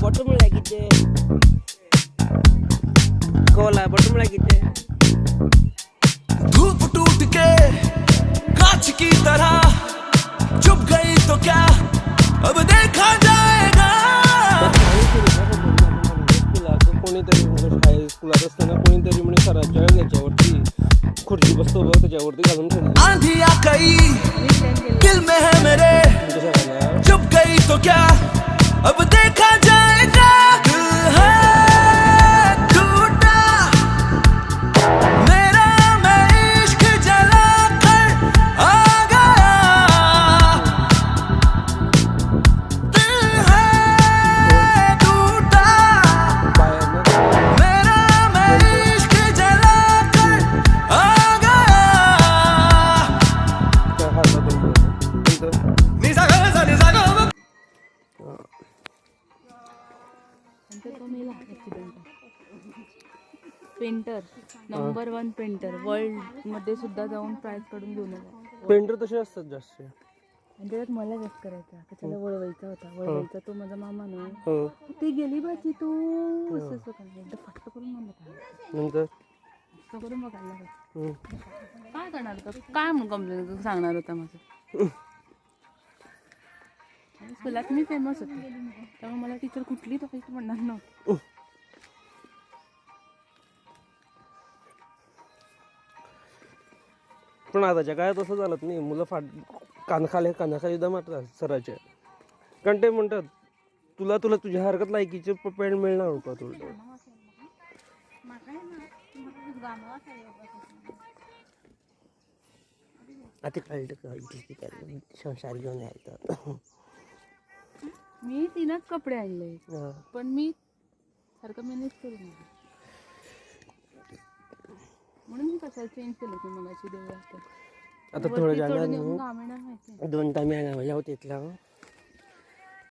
Bottom लागिते Cola bottom लागिते धूप टूट के कांच की तरह चुप गई तो क्या अब देखा जाएगा. कोणीतरी शाळेत स्कूलात असताना कोणीतरी म्हणे सरांच्या याच्यावरती खुर्ची बसतो बघ त्याच्यावरती घालून ठेवली. आंधी आ गई दिल में है मेरे चुप गई तो क्या अब देखा जाएगा. दिल है टूटा मेरा मैं इश्क जला कर आ गया. दिल है टूटा मेरा मैं इश्क जला कर आ गया. निसा गा निसा गा. पेंटर नंबर 1 पेंटर वर्ल्ड मध्ये सुद्धा जाऊन प्राइज काढून घेऊन आला. पेंटर तसे असतात जास्त. आणि त्याच्यात मला जास्त करायचा त्याला वळवायचा होता वळवायचा तो माझा मामा ना हो ती गेली बाजी तू असं असं करायला एकदा फटका करून म्हणलं नंतर फटका करून बघायला काय करणार होता काय म्हणून कंप्लेंट सांगणार होता माझं. स्कूलात मी फेमस होते त्यामुळे मला टीचर कुठली तर काही म्हणणार नव्हतं. पण आताच्या काळात असं झालं नाही. मुलं कानाखाली सुद्धा मारतात सराच्या. कारण ते म्हणतात तुला तुझ्या हरकत लायकीचे पेंट मिळणार होता तुला. आता कळलं का संसार घेऊन यायचं. मी 3च कपडे आणले पण मी सारखं मॅनेज करून म्हणून मी कशाला चेंज केलं की मगाची देवळात आता थोडं जाणार माहिती 2 टाइम येणार होते इथला